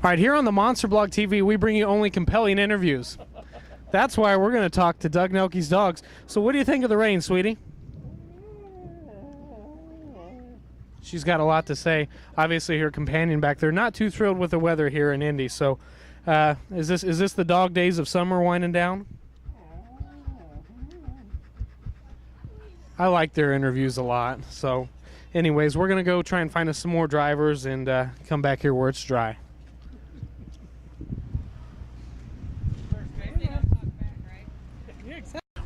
All right, here on the Monster Blog TV, we bring you only compelling interviews. That's why we're going to talk to Doug Nelke's dogs. So what do you think of the rain, sweetie? She's got a lot to say. Obviously, her companion back there not too thrilled with the weather here in Indy. So is this the dog days of summer winding down? I like their interviews a lot. So anyways, we're going to go try and find us some more drivers and come back here where it's dry.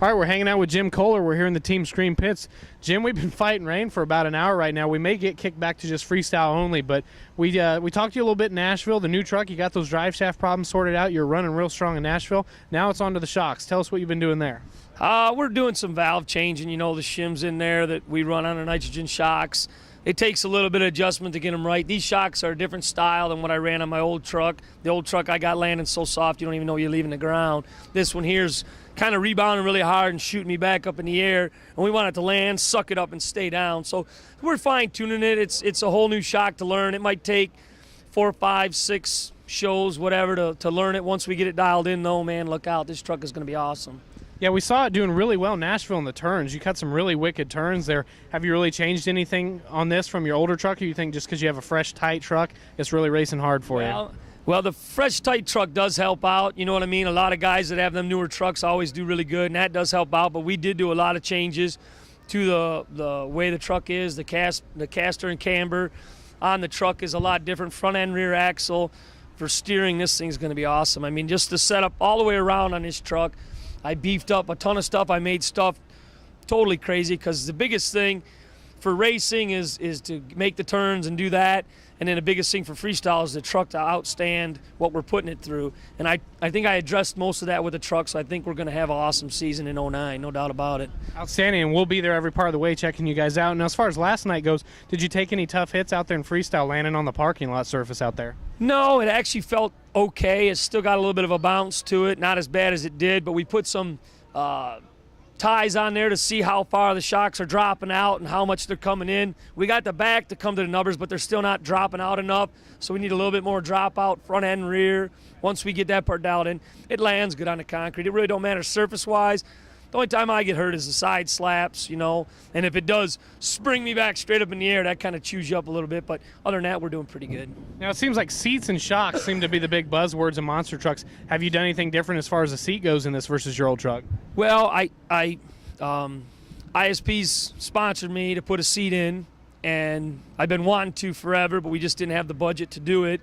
All right, we're hanging out with Jim Kohler. We're here in the Team Screen pits. Jim, we've been fighting rain for about an hour right now. We may get kicked back to just freestyle only, but we talked to you a little bit in Nashville. The new truck, you got those drive shaft problems sorted out. You're running real strong in Nashville. Now it's on to the shocks. Tell us what you've been doing there. We're doing some valve changing. You know, the shims in there that we run on the nitrogen shocks. It takes a little bit of adjustment to get them right. These shocks are a different style than what I ran on my old truck. The old truck I got landing so soft you don't even know you're leaving the ground. This one here's kind of rebounding really hard and shooting me back up in the air, and we want it to land, suck it up, and stay down. So we're fine-tuning it. It's a whole new shock to learn. It might take 4, 5, 6 shows, whatever, to learn it. Once we get it dialed in, though, man, look out. This truck is going to be awesome. Yeah, we saw it doing really well in Nashville in the turns. You cut some really wicked turns there. Have you really changed anything on this from your older truck, or you think just because you have a fresh, tight truck, it's really racing hard for you? Well, the fresh, tight truck does help out. You know what I mean? A lot of guys that have them newer trucks always do really good, and that does help out. But we did do a lot of changes to the way the truck is. The caster and camber on the truck is a lot different. Front end, rear axle. For steering, this thing's going to be awesome. I mean, just the setup all the way around on this truck, I beefed up a ton of stuff. I made stuff totally crazy because the biggest thing for racing is to make the turns and do that. And then the biggest thing for freestyle is the truck to outstand what we're putting it through. And I think I addressed most of that with the truck, so I think we're going to have an awesome season in 09, no doubt about it. Outstanding, and we'll be there every part of the way checking you guys out. And as far as last night goes, did you take any tough hits out there in freestyle landing on the parking lot surface out there? No, it actually felt okay. It's still got a little bit of a bounce to it, not as bad as it did, but we put some ties on there to see how far the shocks are dropping out and how much they're coming in. We got the back to come to the numbers, but they're still not dropping out enough, so we need a little bit more drop out front and rear. Once we get that part dialed in, it lands good on the concrete. It really don't matter surface-wise. The only time I get hurt is the side slaps, you know, and if it does spring me back straight up in the air, that kind of chews you up a little bit, but other than that, we're doing pretty good. Now, it seems like seats and shocks seem to be the big buzzwords in monster trucks. Have you done anything different as far as the seat goes in this versus your old truck? Well, ISP's sponsored me to put a seat in, and I've been wanting to forever, but we just didn't have the budget to do it.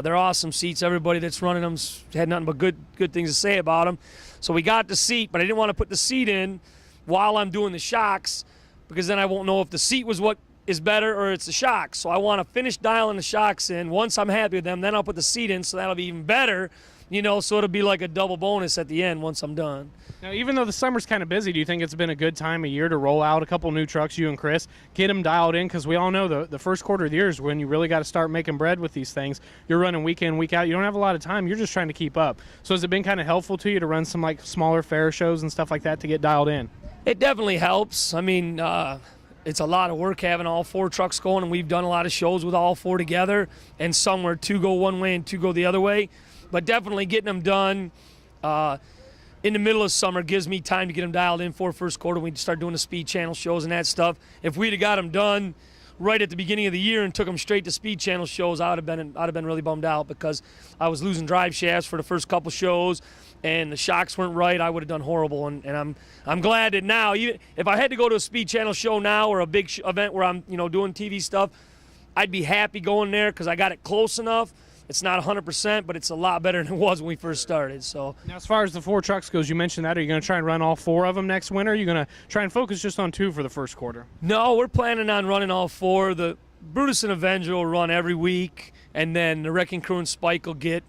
They're awesome seats. Everybody that's running them's had nothing but good things to say about them. So we got the seat, but I didn't want to put the seat in while I'm doing the shocks because then I won't know if the seat was what is better or it's the shocks. So I want to finish dialing the shocks in. Once I'm happy with them, then I'll put the seat in, so that'll be even better, you know, so it'll be like a double bonus at the end once I'm done. Now, even though the summer's kind of busy, do you think it's been a good time of year to roll out a couple new trucks, you and Chris, get them dialed in? Because we all know the first quarter of the year is when you really got to start making bread with these things. You're running week in, week out. You don't have a lot of time. You're just trying to keep up. So has it been kind of helpful to you to run some like smaller fair shows and stuff like that to get dialed in? It definitely helps. I mean, it's a lot of work having all 4 trucks going, and we've done a lot of shows with all 4 together, and some where 2 go one way and 2 go the other way. But definitely getting them done in the middle of summer gives me time to get them dialed in for first quarter. We start doing the speed channel shows and that stuff. If we'd have got them done right at the beginning of the year and took them straight to speed channel shows, I'd have been really bummed out because I was losing drive shafts for the first couple shows, and the shocks weren't right. I would have done horrible, and I'm glad that now, even if I had to go to a speed channel show now or a big event where I'm doing TV stuff, I'd be happy going there because I got it close enough. It's not 100%, but it's a lot better than it was when we first started. So now, as far as the 4 trucks goes, you mentioned that. Are you going to try and run all 4 of them next winter? Or are you going to try and focus just on 2 for the first quarter? No, we're planning on running all 4. The Brutus and Avenger will run every week, and then the Wrecking Crew and Spike will get,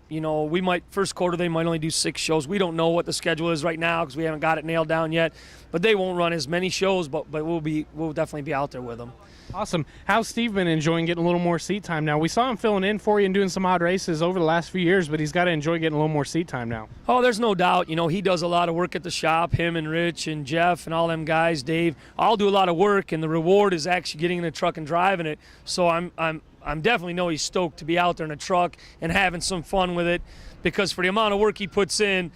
first quarter they might only do 6 shows. We don't know what the schedule is right now because we haven't got it nailed down yet. but they won't run as many shows, but we'll definitely be out there with them. Awesome. How's Steve been enjoying getting a little more seat time now? We saw him filling in for you and doing some odd races over the last few years, but he's got to enjoy getting a little more seat time now. Oh, there's no doubt. You know, he does a lot of work at the shop, him and Rich and Jeff and all them guys, Dave, all do a lot of work, and the reward is actually getting in the truck and driving it. So I'm definitely know he's stoked to be out there in a truck and having some fun with it, because for the amount of work he puts in,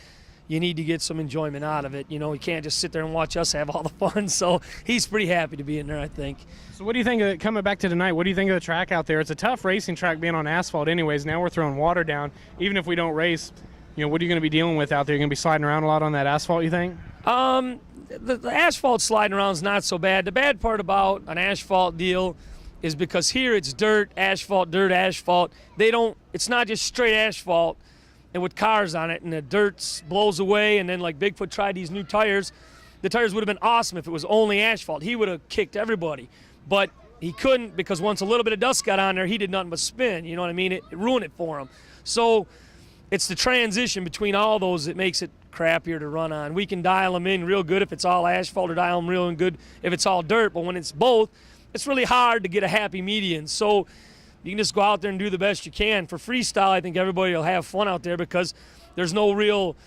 you need to get some enjoyment out of it. You know, you can't just sit there and watch us have all the fun. So he's pretty happy to be in there, I think. So what do you think of, coming back to tonight, what do you think of the track out there? It's a tough racing track being on asphalt anyways. Now we're throwing water down. Even if we don't race, you know, what are you going to be dealing with out there? You're going to be sliding around a lot on that asphalt, you think? The asphalt sliding around is not so bad. The bad part about an asphalt deal is because here it's dirt, asphalt. It's not just straight asphalt and with cars on it, and the dirt blows away, and then like Bigfoot tried these new tires. The tires would have been awesome if it was only asphalt. He would have kicked everybody, but he couldn't, because once a little bit of dust got on there, he did nothing but spin. You know what I mean? It ruined it for him. So it's the transition between all those that makes it crappier to run on. We can dial them in real good if it's all asphalt, or dial them real good if it's all dirt, but when it's both, it's really hard to get a happy median. So you can just go out there and do the best you can. For freestyle, I think everybody will have fun out there because there's no real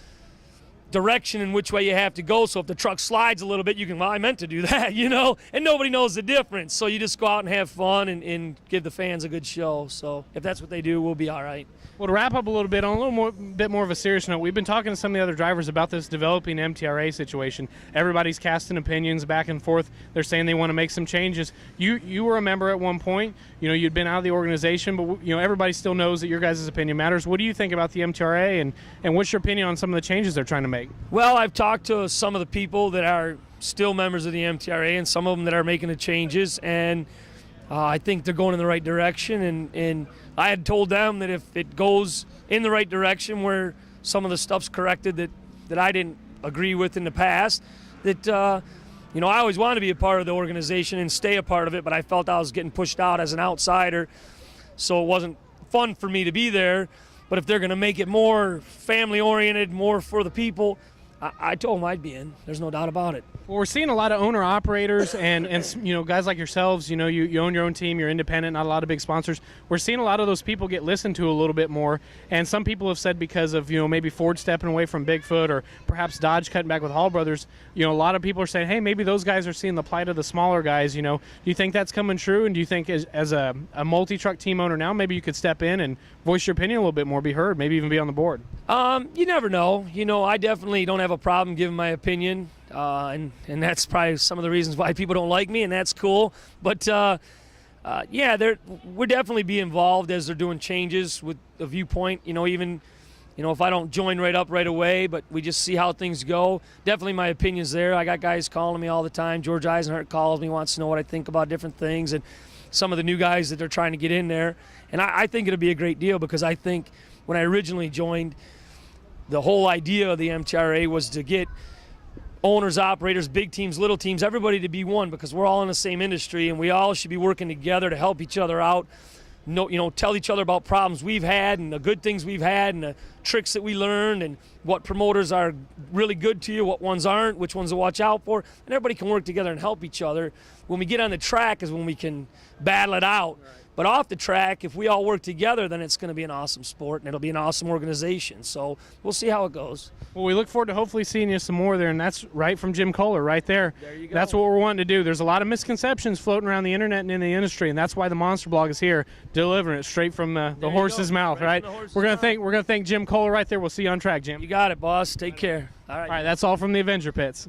direction in which way you have to go. So if the truck slides a little bit, you can, well, I meant to do that, you know, and nobody knows the difference. So you just go out and have fun and give the fans a good show. So if that's what they do, we'll be all right. Well, to wrap up a little bit, on a bit more of a serious note, we've been talking to some of the other drivers about this developing MTRA situation. Everybody's casting opinions back and forth. They're saying they want to make some changes. You were a member at one point. You know, you'd been out of the organization, but you know, everybody still knows that your guys' opinion matters. What do you think about the MTRA, and what's your opinion on some of the changes they're trying to make? Well, I've talked to some of the people that are still members of the MTRA and some of them that are making the changes, and I think they're going in the right direction, and I had told them that if it goes in the right direction where some of the stuff's corrected that I didn't agree with in the past, that you know, I always wanted to be a part of the organization and stay a part of it, but I felt I was getting pushed out as an outsider, so it wasn't fun for me to be there. But if they're going to make it more family-oriented, more for the people, I told them I'd be in. There's no doubt about it. Well, we're seeing a lot of owner-operators and you know, guys like yourselves. You know, you own your own team, you're independent, not a lot of big sponsors. We're seeing a lot of those people get listened to a little bit more. And some people have said because of, you know, maybe Ford stepping away from Bigfoot, or perhaps Dodge cutting back with Hall Brothers, you know, a lot of people are saying, hey, maybe those guys are seeing the plight of the smaller guys. You know, do you think that's coming true? And do you think as a multi-truck team owner now, maybe you could step in and voice your opinion a little bit more, be heard, maybe even be on the board? You never know. You know, I definitely don't have a problem giving my opinion, and that's probably some of the reasons why people don't like me, and that's cool. But yeah, we'll definitely be involved as they're doing changes with a viewpoint. You know, even, you know, if I don't join right away, but we just see how things go. Definitely my opinion's there. I got guys calling me all the time. George Eisenhart calls me, wants to know what I think about different things, and some of the new guys that they're trying to get in there. And I think it'll be a great deal, because I think when I originally joined, the whole idea of the MTRA was to get owners, operators, big teams, little teams, everybody to be one, because we're all in the same industry and we all should be working together to help each other out. You know, tell each other about problems we've had and the good things we've had and the tricks that we learned and what promoters are really good to you, what ones aren't, which ones to watch out for. And everybody can work together and help each other. When we get on the track is when we can battle it out. Right. But off the track, if we all work together, then it's going to be an awesome sport and it'll be an awesome organization. So we'll see how it goes. Well, we look forward to hopefully seeing you some more there, and that's right from Jim Kohler right there. There you go. That's what we're wanting to do. There's a lot of misconceptions floating around the internet and in the industry, and that's why the Monster Blog is here, delivering it straight from the horse's mouth, right? We're gonna thank Jim Kohler right there. We'll see you on track, Jim. You got it, boss. Take care. All right, that's all from the Avenger pits.